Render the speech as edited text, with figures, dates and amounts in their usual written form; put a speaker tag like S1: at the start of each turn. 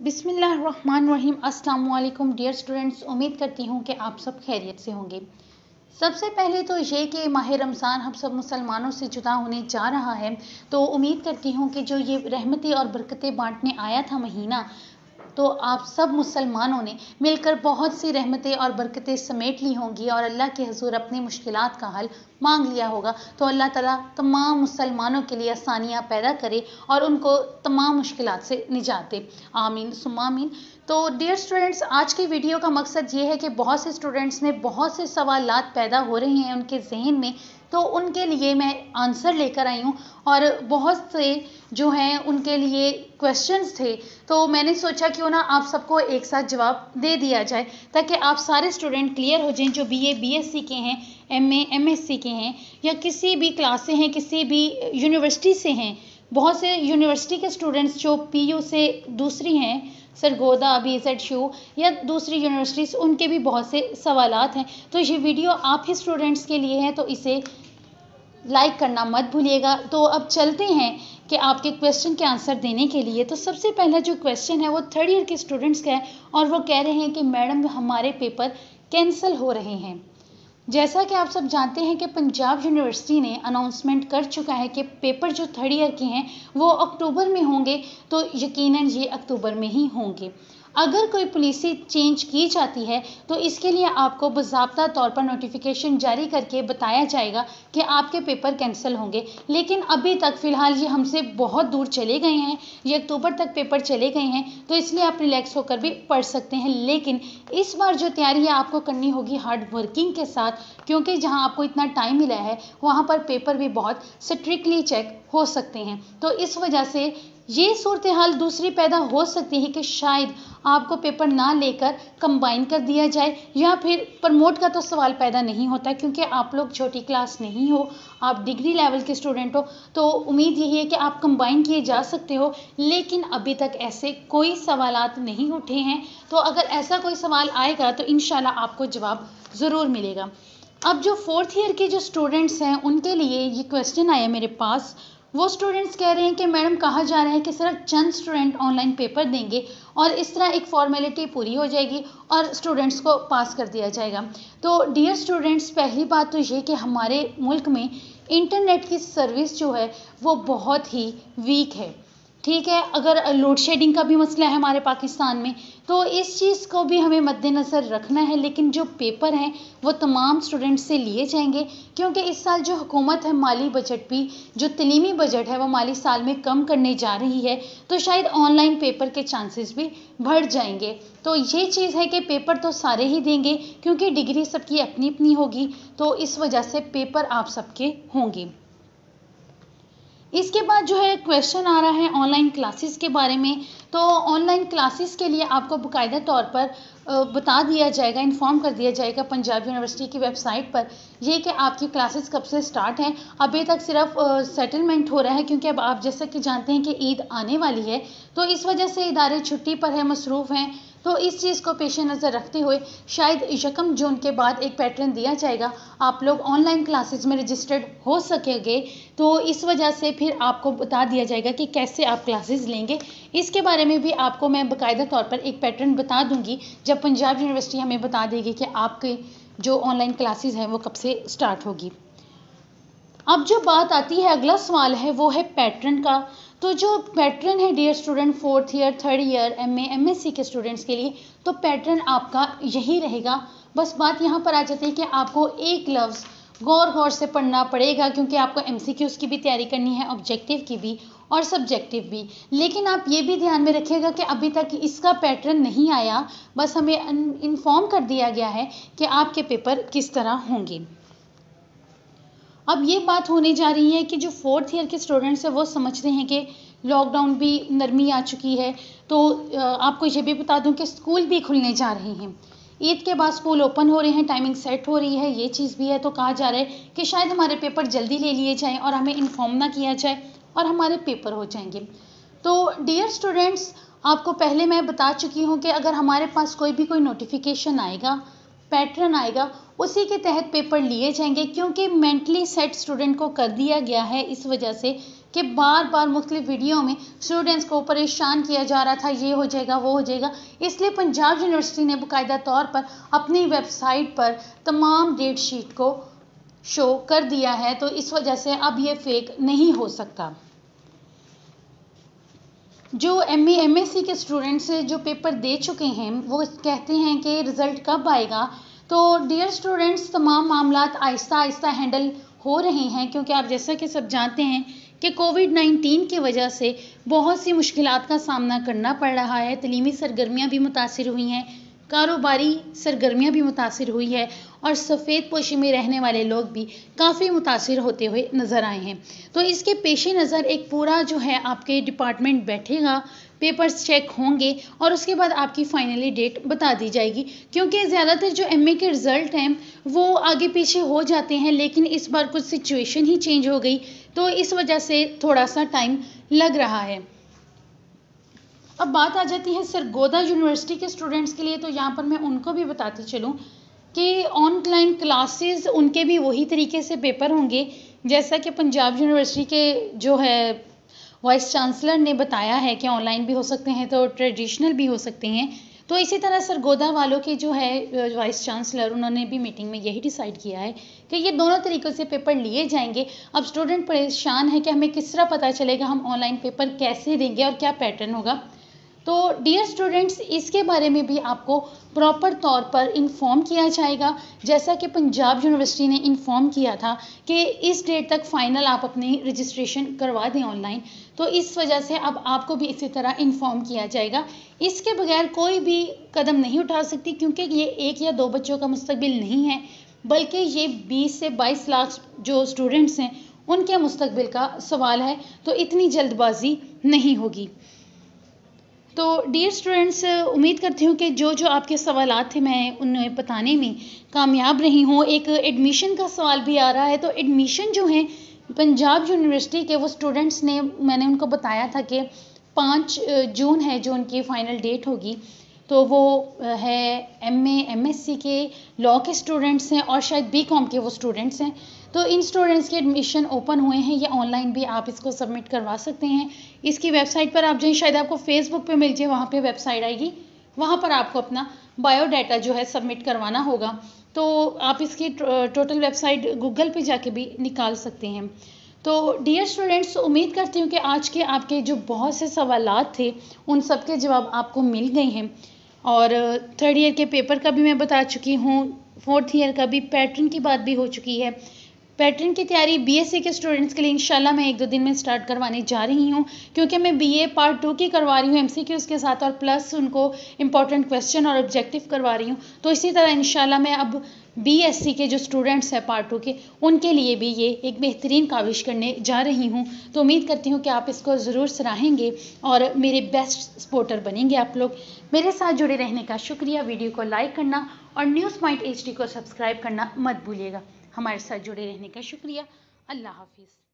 S1: बिस्मिल्लाहिर्रहमानिर्रहीम। अस्सलाम वालेकुम डियर स्टूडेंट्स, उम्मीद करती हूँ कि आप सब खैरियत से होंगे। सबसे पहले तो ये कि माह रमज़ान हम सब मुसलमानों से जुदा होने जा रहा है, तो उम्मीद करती हूँ कि जो ये रहमतें और बरकतें बांटने आया था महीना, तो आप सब मुसलमानों ने मिलकर बहुत सी रहमतें और बरकतें समेट ली होंगी और अल्लाह के हुजूर अपनी मुश्किलात का हल मांग लिया होगा। तो अल्लाह ताला तमाम मुसलमानों के लिए आसानियाँ पैदा करे और उनको तमाम मुश्किलात से निजात दे। आमीन सुम्मा आमीन। तो डियर स्टूडेंट्स, आज की वीडियो का मकसद ये है कि बहुत से स्टूडेंट्स में बहुत से सवालात पैदा हो रहे हैं उनके जहन में, तो उनके लिए मैं आंसर लेकर आई हूँ और बहुत से जो हैं उनके लिए क्वेश्चंस थे, तो मैंने सोचा क्यों ना आप सबको एक साथ जवाब दे दिया जाए ताकि आप सारे स्टूडेंट क्लियर हो जाएं, जो बीए बीएससी के हैं, एमए एमएससी के हैं या किसी भी क्लास से हैं, किसी भी यूनिवर्सिटी से हैं। बहुत से यूनिवर्सिटी के स्टूडेंट्स जो पीयू से दूसरी हैं, सरगोदा BZU या दूसरी यूनिवर्सिटीज़, उनके भी बहुत से सवालात हैं। तो ये वीडियो आप ही स्टूडेंट्स के लिए है, तो इसे लाइक करना मत भूलिएगा। तो अब चलते हैं कि आपके क्वेश्चन के आंसर देने के लिए। तो सबसे पहला जो क्वेश्चन है वो थर्ड ईयर के स्टूडेंट्स का है और वो कह रहे हैं कि मैडम हमारे पेपर कैंसिल हो रहे हैं। जैसा कि आप सब जानते हैं कि पंजाब यूनिवर्सिटी ने अनाउंसमेंट कर चुका है कि पेपर जो थर्ड ईयर के हैं वो अक्टूबर में होंगे, तो यकीनन ये अक्टूबर में ही होंगे। अगर कोई पॉलिसी चेंज की जाती है तो इसके लिए आपको बाज़ाब्ता तौर पर नोटिफिकेशन जारी करके बताया जाएगा कि आपके पेपर कैंसिल होंगे। लेकिन अभी तक फ़िलहाल ये हमसे बहुत दूर चले गए हैं, ये अक्टूबर तक पेपर चले गए हैं, तो इसलिए आप रिलैक्स होकर भी पढ़ सकते हैं। लेकिन इस बार जो तैयारी है आपको करनी होगी हार्ड वर्किंग के साथ, क्योंकि जहां आपको इतना टाइम मिला है वहां पर पेपर भी बहुत स्ट्रिक्टली चेक हो सकते हैं। तो इस वजह से ये सूरत हाल दूसरी पैदा हो सकती है कि शायद आपको पेपर ना लेकर कंबाइन कर दिया जाए, या फिर प्रमोट का तो सवाल पैदा नहीं होता क्योंकि आप लोग छोटी क्लास नहीं हो, आप डिग्री लेवल के स्टूडेंट हो, तो उम्मीद यही है कि आप कंबाइन किए जा सकते हो। लेकिन अभी तक ऐसे कोई सवालात नहीं उठे हैं, तो अगर ऐसा कोई सवाल आएगा तो इंशाल्लाह आपको जवाब ज़रूर मिलेगा। अब जो फोर्थ ईयर के जो स्टूडेंट्स हैं उनके लिए ये क्वेश्चन आया मेरे पास। वो स्टूडेंट्स कह रहे हैं कि मैडम कहा जा रहा है कि सिर्फ चंद स्टूडेंट ऑनलाइन पेपर देंगे और इस तरह एक फॉर्मेलिटी पूरी हो जाएगी और स्टूडेंट्स को पास कर दिया जाएगा। तो डियर स्टूडेंट्स, पहली बात तो ये कि हमारे मुल्क में इंटरनेट की सर्विस जो है वो बहुत ही वीक है। ठीक है, अगर लोड शेडिंग का भी मसला है हमारे पाकिस्तान में, तो इस चीज़ को भी हमें मद्देनज़र रखना है। लेकिन जो पेपर हैं वो तमाम स्टूडेंट्स से लिए जाएंगे, क्योंकि इस साल जो हुकूमत है माली बजट भी, जो तलीमी बजट है वो माली साल में कम करने जा रही है, तो शायद ऑनलाइन पेपर के चांसेस भी बढ़ जाएंगे। तो ये चीज़ है कि पेपर तो सारे ही देंगे क्योंकि डिग्री सबकी अपनी अपनी होगी, तो इस वजह से पेपर आप सबके होंगे। इसके बाद जो है क्वेश्चन आ रहा है ऑनलाइन क्लासेस के बारे में। तो ऑनलाइन क्लासेस के लिए आपको बाकायदा तौर पर बता दिया जाएगा, इन्फॉर्म कर दिया जाएगा पंजाब यूनिवर्सिटी की वेबसाइट पर, ये कि आपकी क्लासेस कब से स्टार्ट हैं। अभी तक सिर्फ सेटलमेंट हो रहा है क्योंकि अब आप जैसा कि जानते हैं कि ईद आने वाली है, तो इस वजह से इदारे छुट्टी पर है, मसरूफ़ हैं। तो इस चीज़ को पेश नज़र रखते हुए शायद 1 जून के बाद एक पैटर्न दिया जाएगा, आप लोग ऑनलाइन क्लासेस में रजिस्टर्ड हो सकेंगे। तो इस वजह से फिर आपको बता दिया जाएगा कि कैसे आप क्लासेस लेंगे। इसके बारे में भी आपको मैं बाकायदा तौर पर एक पैटर्न बता दूंगी जब पंजाब यूनिवर्सिटी हमें बता देगी कि आपके जो ऑनलाइन क्लासेस हैं वो कब से स्टार्ट होगी। अब जो बात आती है, अगला सवाल है वो है पैटर्न का। तो जो पैटर्न है dear student, fourth year third year MA MSc के स्टूडेंट्स के लिए, तो पैटर्न आपका यही रहेगा। बस बात यहाँ पर आ जाती है कि आपको एक लफ्ज़ गौर गौर से पढ़ना पड़ेगा, क्योंकि आपको एमसीक्यूज़ की भी तैयारी करनी है, ऑब्जेक्टिव की भी और सब्जेक्टिव भी। लेकिन आप ये भी ध्यान में रखिएगा कि अभी तक इसका पैटर्न नहीं आया, बस हमें इन्फॉर्म कर दिया गया है कि आपके पेपर किस तरह होंगे। अब ये बात होने जा रही है कि जो फोर्थ ईयर के स्टूडेंट्स हैं वो समझते हैं कि लॉकडाउन भी नरमी आ चुकी है, तो आपको ये भी बता दूं कि स्कूल भी खुलने जा रहे हैं। ईद के बाद स्कूल ओपन हो रहे हैं, टाइमिंग सेट हो रही है, ये चीज़ भी है। तो कहा जा रहा है कि शायद हमारे पेपर जल्दी ले लिए जाएँ और हमें इन्फॉर्म ना किया जाए और हमारे पेपर हो जाएंगे। तो डियर स्टूडेंट्स, आपको पहले मैं बता चुकी हूँ कि अगर हमारे पास कोई नोटिफिकेशन आएगा, पैटर्न आएगा, उसी के तहत पेपर लिए जाएंगे, क्योंकि मेंटली सेट स्टूडेंट को कर दिया गया है इस वजह से कि बार बार मुख्तलिफ वीडियो में स्टूडेंट्स को परेशान किया जा रहा था, ये हो जाएगा वो हो जाएगा। इसलिए पंजाब यूनिवर्सिटी ने बाकायदा तौर पर अपनी वेबसाइट पर तमाम डेट शीट को शो कर दिया है, तो इस वजह से अब ये फेक नहीं हो सकता। जो MA MSc के स्टूडेंट्स जो पेपर दे चुके हैं वो कहते हैं कि रिज़ल्ट कब आएगा। तो डियर स्टूडेंट्स, तमाम मामलात आहिस्ता आहिस्ता हैंडल हो रहे हैं, क्योंकि आप जैसा कि सब जानते हैं कि कोविड-19 की वजह से बहुत सी मुश्किलात का सामना करना पड़ रहा है। तलीमी सरगर्मियाँ भी मुतासिर हुई हैं, कारोबारी सरगर्मियाँ भी मुतासिर हुई है और सफ़ेद पोशी में रहने वाले लोग भी काफ़ी मुतासिर होते हुए नज़र आए हैं। तो इसके पेश नज़र एक पूरा जो है आपके डिपार्टमेंट बैठेगा, पेपर्स चेक होंगे और उसके बाद आपकी फाइनली डेट बता दी जाएगी, क्योंकि ज़्यादातर जो MA के रिज़ल्ट हैं वो आगे पीछे हो जाते हैं, लेकिन इस बार कुछ सिचुएशन ही चेंज हो गई, तो इस वजह से थोड़ा सा टाइम लग रहा है। अब बात आ जाती है सरगोदा यूनिवर्सिटी के स्टूडेंट्स के लिए, तो यहाँ पर मैं उनको भी बताती चलूँ कि ऑनलाइन क्लासेस उनके भी वही तरीके से पेपर होंगे जैसा कि पंजाब यूनिवर्सिटी के जो है वाइस चांसलर ने बताया है कि ऑनलाइन भी हो सकते हैं तो ट्रेडिशनल भी हो सकते हैं। तो इसी तरह सरगोदा वालों के जो है वाइस चांसलर, उन्होंने भी मीटिंग में यही डिसाइड किया है कि ये दोनों तरीक़ों से पेपर लिए जाएंगे। अब स्टूडेंट परेशान है कि हमें किस तरह पता चलेगा हम ऑनलाइन पेपर कैसे देंगे और क्या पैटर्न होगा। तो डियर स्टूडेंट्स, इसके बारे में भी आपको प्रॉपर तौर पर इन्फॉर्म किया जाएगा, जैसा कि पंजाब यूनिवर्सिटी ने इन्फॉर्म किया था कि इस डेट तक फ़ाइनल आप अपनी रजिस्ट्रेशन करवा दें ऑनलाइन। तो इस वजह से अब आपको भी इसी तरह इन्फॉर्म किया जाएगा। इसके बगैर कोई भी कदम नहीं उठा सकती, क्योंकि ये 1 या 2 बच्चों का मुस्तकबिल नहीं है, बल्कि ये 20 से 22 लाख जो स्टूडेंट्स हैं उनके मुस्तकबिल का सवाल है। तो इतनी जल्दबाजी नहीं होगी। तो डियर स्टूडेंट्स, उम्मीद करती हूँ कि जो जो आपके सवालात थे मैं उन्हें बताने में कामयाब रही हूँ। एक एडमिशन का सवाल भी आ रहा है, तो एडमिशन जो है पंजाब यूनिवर्सिटी के वो स्टूडेंट्स ने, मैंने उनको बताया था कि 5 जून है जो उनकी फ़ाइनल डेट होगी। तो वो है MA MSc के लॉ के स्टूडेंट्स हैं और शायद BCom के वो स्टूडेंट्स हैं। तो इन स्टूडेंट्स के एडमिशन ओपन हुए हैं, ये ऑनलाइन भी आप इसको सबमिट करवा सकते हैं। इसकी वेबसाइट पर आप जाएं, शायद आपको फेसबुक पे मिल जाए, वहाँ पे वेबसाइट आएगी, वहाँ पर आपको अपना बायोडाटा जो है सबमिट करवाना होगा। तो आप इसकी टोटल वेबसाइट गूगल पे जाके भी निकाल सकते हैं। तो डियर स्टूडेंट्स, उम्मीद करती हूँ कि आज के आपके जो बहुत से सवालात थे उन सब के जवाब आपको मिल गए हैं। और 3rd ईयर के पेपर का भी मैं बता चुकी हूँ, 4th ईयर का भी, पैटर्न की बात भी हो चुकी है। पैटर्न की तैयारी BSc के स्टूडेंट्स के लिए इंशाल्लाह मैं 1-2 दिन में स्टार्ट करवाने जा रही हूँ, क्योंकि मैं BA पार्ट 2 की करवा रही हूँ MCQs के साथ, और प्लस उनको इंपॉर्टेंट क्वेश्चन और ऑब्जेक्टिव करवा रही हूँ। तो इसी तरह इंशाल्लाह मैं अब BSc के जो स्टूडेंट्स हैं पार्ट 2 के, उनके लिए भी ये एक बेहतरीन काविश करने जा रही हूँ। तो उम्मीद करती हूँ कि आप इसको ज़रूर सराहेंगे और मेरे बेस्ट सपोर्टर बनेंगे आप लोग। मेरे साथ जुड़े रहने का शुक्रिया। वीडियो को लाइक करना और न्यूज़ पॉइंट HD को सब्सक्राइब करना मत भूलिएगा। हमारे साथ जुड़े रहने का शुक्रिया। अल्लाह हाफिज़।